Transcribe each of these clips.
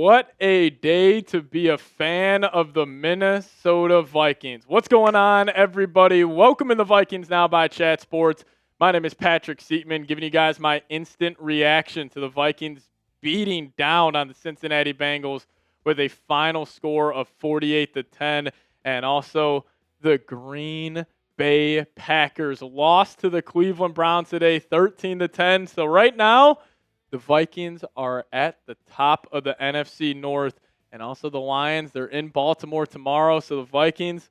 What a day to be a fan of the Minnesota Vikings. What's going on, everybody? Welcome in the Vikings Now by Chat Sports. My name is Patrick Siepman, giving you guys my instant reaction to the Vikings beating down on the Cincinnati Bengals with a final score of 48-10, and also the Green Bay Packers lost to the Cleveland Browns today, 13-10. So right now, the Vikings are at the top of the NFC North, and also the Lions. They're in Baltimore tomorrow, so the Vikings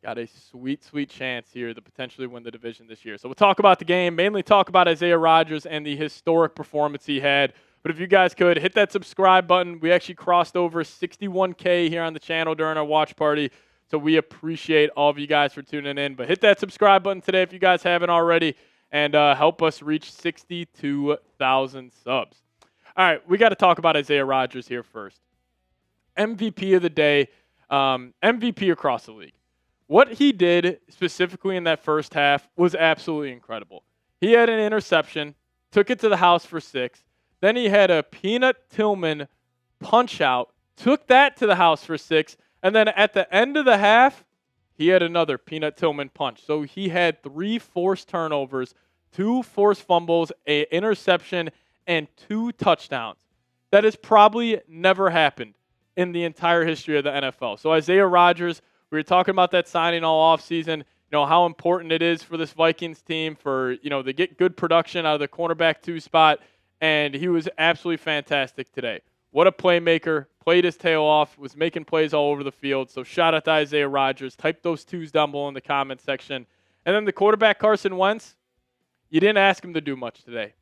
got a sweet, sweet chance here to potentially win the division this year. So we'll talk about the game, mainly talk about Isaiah Rodgers and the historic performance he had. But if you guys could, hit that subscribe button. We actually crossed over 61K here on the channel during our watch party, so we appreciate all of you guys for tuning in. But hit that subscribe button today if you guys haven't already, and help us reach 62,000 subs. All right, we got to talk about Isaiah Rodgers here first. MVP of the day, MVP across the league. What he did specifically in that first half was absolutely incredible. He had an interception, took it to the house for 6. Then he had a Peanut Tillman punch out, took that to the house for 6. And then at the end of the half, he had another Peanut Tillman punch. So he had 3 forced turnovers, 2 forced fumbles, an interception, and 2 touchdowns. That has probably never happened in the entire history of the NFL. So Isaiah Rodgers, we were talking about that signing all offseason, how important it is for this Vikings team for, to get good production out of the cornerback 2 spot, and he was absolutely fantastic today. What a playmaker, played his tail off, was making plays all over the field. So shout out to Isaiah Rodgers. Type those 2s down below in the comment section. And then the quarterback, Carson Wentz, you didn't ask him to do much today.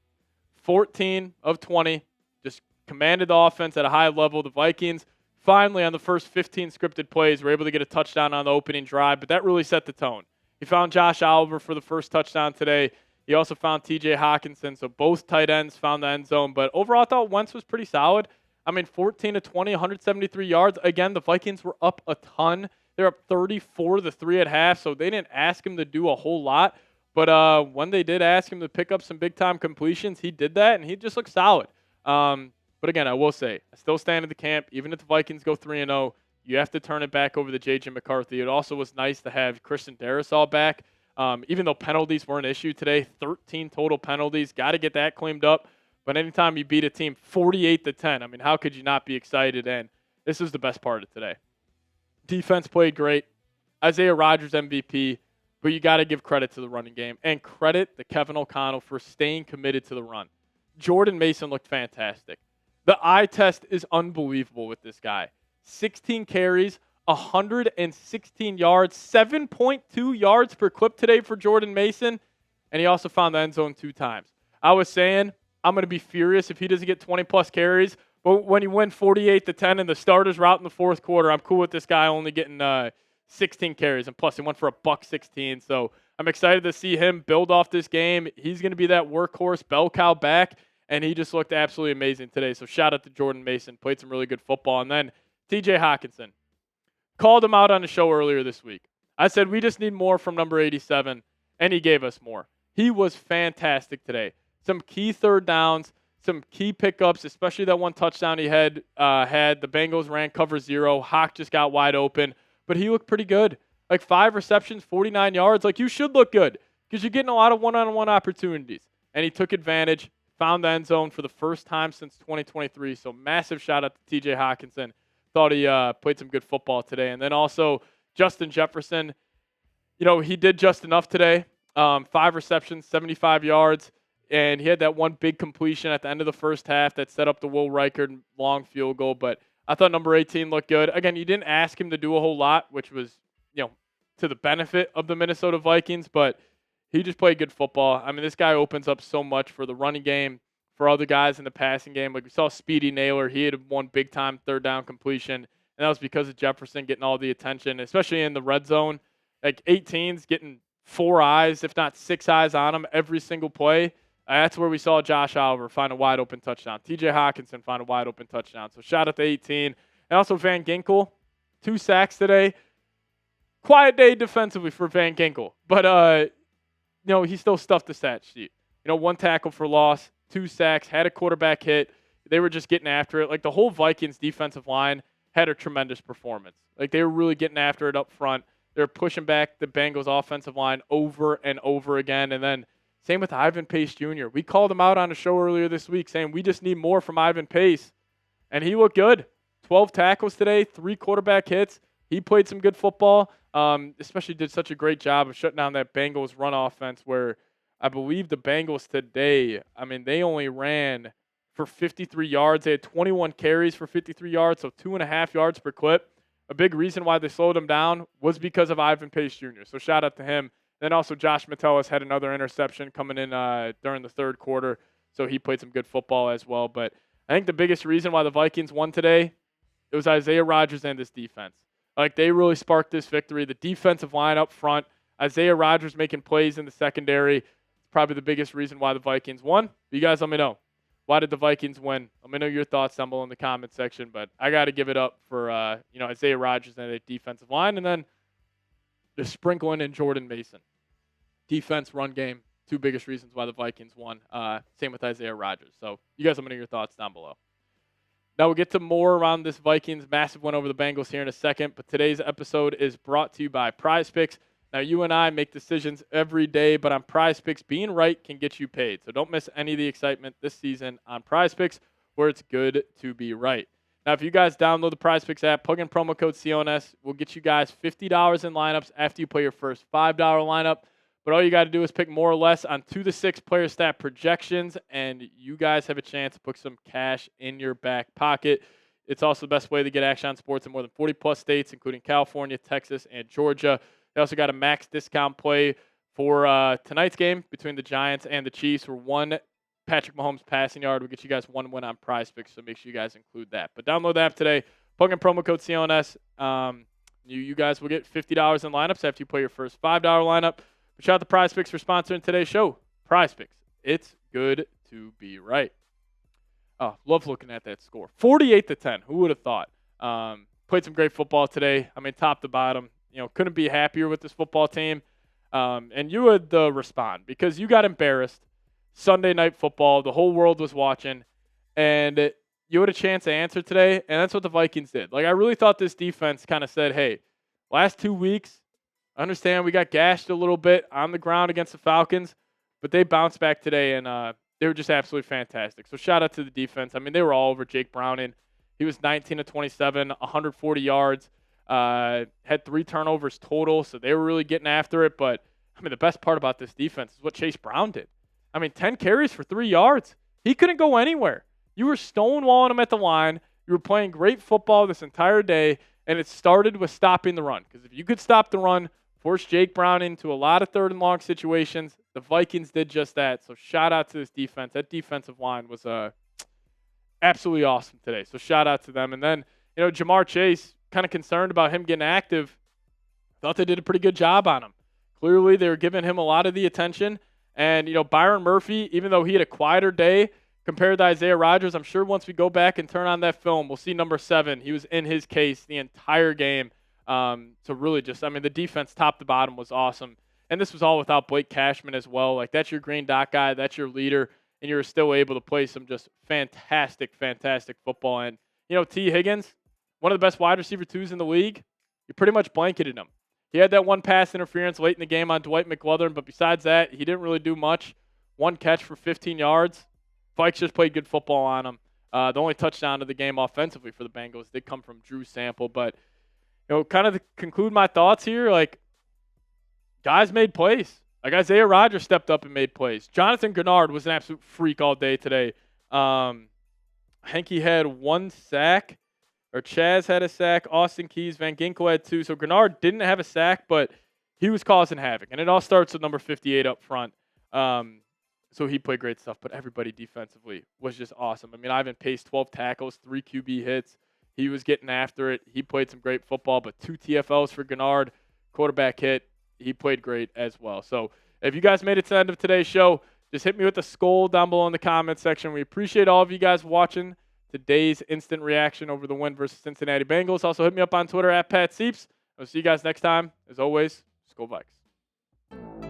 14 of 20, just commanded the offense at a high level. The Vikings, finally on the first 15 scripted plays, were able to get a touchdown on the opening drive, but that really set the tone. He found Josh Oliver for the first touchdown today. He also found TJ Hawkinson, so both tight ends found the end zone. But overall, I thought Wentz was pretty solid. 14 of 20, 173 yards. Again, the Vikings were up a ton. They're up 34-3 at half, so they didn't ask him to do a whole lot. But when they did ask him to pick up some big-time completions, he did that, and he just looked solid. But again, I will say, I still stand in the camp. Even if the Vikings go 3-0, you have to turn it back over to J.J. McCarthy. It also was nice to have Christian Darrisaw back. Even though penalties were an issue today, 13 total penalties. Got to get that cleaned up. But anytime you beat a team 48-10, how could you not be excited? And this is the best part of today. Defense played great. Isaiah Rodgers MVP, but you got to give credit to the running game and credit to Kevin O'Connell for staying committed to the run. Jordan Mason looked fantastic. The eye test is unbelievable with this guy. 16 carries, 116 yards, 7.2 yards per clip today for Jordan Mason, and he also found the end zone 2 times. I was saying, I'm going to be furious if he doesn't get 20-plus carries. But when you win 48-10 and the starters are out in the fourth quarter, I'm cool with this guy only getting 16 carries. And plus, he went for $116. So I'm excited to see him build off this game. He's going to be that workhorse, bell cow back, and he just looked absolutely amazing today. So shout out to Jordan Mason. Played some really good football. And then TJ Hawkinson. Called him out on the show earlier this week. I said, we just need more from number 87, and he gave us more. He was fantastic today. Some key third downs, some key pickups, especially that one touchdown he had. The Bengals ran cover 0. Hawk just got wide open, but he looked pretty good. 5 receptions, 49 yards. You should look good because you're getting a lot of one-on-one opportunities. And he took advantage, found the end zone for the first time since 2023. So massive shout out to TJ Hawkinson. Thought he played some good football today. And then also Justin Jefferson, he did just enough today. 5 receptions, 75 yards. And he had that one big completion at the end of the first half that set up the Will Reichard long field goal. But I thought number 18 looked good. Again, you didn't ask him to do a whole lot, which was, to the benefit of the Minnesota Vikings. But he just played good football. This guy opens up so much for the running game, for other guys in the passing game. We saw Speedy Naylor. He had one big-time third down completion. And that was because of Jefferson getting all the attention, especially in the red zone. 18's getting 4 eyes, if not 6 eyes on him every single play. That's where we saw Josh Oliver find a wide-open touchdown. TJ Hawkinson find a wide-open touchdown. So shout out to 18. And also Van Ginkel, 2 sacks today. Quiet day defensively for Van Ginkel. But, he still stuffed the stat sheet. 1 tackle for loss, 2 sacks, had a quarterback hit. they were just getting after it. Like, the whole Vikings defensive line had a tremendous performance. Like, they were really getting after it up front. They were pushing back the Bengals offensive line over and over again. And then same with Ivan Pace Jr. We called him out on a show earlier this week saying we just need more from Ivan Pace. And he looked good. 12 tackles today, 3 quarterback hits. He played some good football, especially did such a great job of shutting down that Bengals run offense where I believe the Bengals today, they only ran for 53 yards. They had 21 carries for 53 yards, so 2.5 yards per clip. A big reason why they slowed him down was because of Ivan Pace Jr., so shout out to him. Then also Josh Metellus had another interception coming in during the third quarter, so he played some good football as well. But I think the biggest reason why the Vikings won today, it was Isaiah Rodgers and this defense. Like, they really sparked this victory. The defensive line up front, Isaiah Rodgers making plays in the secondary, probably the biggest reason why the Vikings won. You guys let me know. Why did the Vikings win? Let me know your thoughts down below in the comment section. But I got to give it up for Isaiah Rodgers and the defensive line. And then just sprinkling in Jordan Mason. Defense, run game, 2 biggest reasons why the Vikings won. Same with Isaiah Rodgers. So you guys let me know your thoughts down below. Now we'll get to more around this Vikings massive win over the Bengals here in a second. But today's episode is brought to you by Prize Picks. Now, you and I make decisions every day, but on Prize Picks, being right can get you paid. So don't miss any of the excitement this season on Prize Picks, where it's good to be right. Now, if you guys download the Prize Picks app, plug in promo code CONS, we'll get you guys $50 in lineups after you play your first $5 lineup. But all you got to do is pick more or less on 2 to 6 player stat projections, and you guys have a chance to put some cash in your back pocket. It's also the best way to get action on sports in more than 40-plus states, including California, Texas, and Georgia. They also got a max discount play for tonight's game between the Giants and the Chiefs, where 1 Patrick Mahomes passing yard will get you guys 1 win on Prize Picks, so make sure you guys include that. But download the app today, plug in promo code CONS. You guys will get $50 in lineups after you play your first $5 lineup. But shout out to Prize Picks for sponsoring today's show. Prize Picks, it's good to be right. Oh, love looking at that score. 48-10. Who would have thought? Played some great football today. Top to bottom. Couldn't be happier with this football team. And you would respond because you got embarrassed. Sunday Night Football. The whole world was watching. And you had a chance to answer today, and that's what the Vikings did. Like, I really thought this defense kind of said, hey, last 2 weeks, I understand we got gashed a little bit on the ground against the Falcons, but they bounced back today, and they were just absolutely fantastic. So shout out to the defense. They were all over Jake Browning. He was 19 of 27, 140 yards. Had 3 turnovers total, so they were really getting after it. But, the best part about this defense is what Chase Brown did. 10 carries for 3 yards. He couldn't go anywhere. You were stonewalling him at the line. You were playing great football this entire day, and it started with stopping the run. Because if you could stop the run, force Jake Brown into a lot of 3rd and long situations, the Vikings did just that. So shout out to this defense. That defensive line was absolutely awesome today. So shout out to them. And then, Jamar Chase, kind of concerned about him getting active. Thought they did a pretty good job on him. Clearly, they were giving him a lot of the attention. And, Byron Murphy, even though he had a quieter day compared to Isaiah Rodgers, I'm sure once we go back and turn on that film, we'll see number 7. He was in his case the entire game. So really just, the defense top to bottom was awesome. And this was all without Blake Cashman as well. Like, that's your green dot guy. That's your leader. And you're still able to play some just fantastic, fantastic football. And, T. Higgins, one of the best wide receiver 2s in the league, you pretty much blanketed him. He had that 1 pass interference late in the game on Dwight McGlothern, but besides that, he didn't really do much. 1 catch for 15 yards. Vikes just played good football on him. The only touchdown of the game offensively for the Bengals did come from Drew Sample. But, kind of to conclude my thoughts here, like, guys made plays. Like, Isaiah Rodgers stepped up and made plays. Jonathan Gennard was an absolute freak all day today. I think he had 1 sack. Or Chaz had a sack, Austin Keys, Van Ginkel had 2. So Gennard didn't have a sack, but he was causing havoc. And it all starts with number 58 up front. So he played great stuff, but everybody defensively was just awesome. Ivan Pace, 12 tackles, 3 QB hits. He was getting after it. He played some great football, but 2 TFLs for Gennard, quarterback hit. He played great as well. So if you guys made it to the end of today's show, just hit me with a skull down below in the comment section. We appreciate all of you guys watching today's instant reaction over the win versus Cincinnati Bengals. Also, hit me up on Twitter at PatSieps. I'll see you guys next time. As always, Skol Vikes.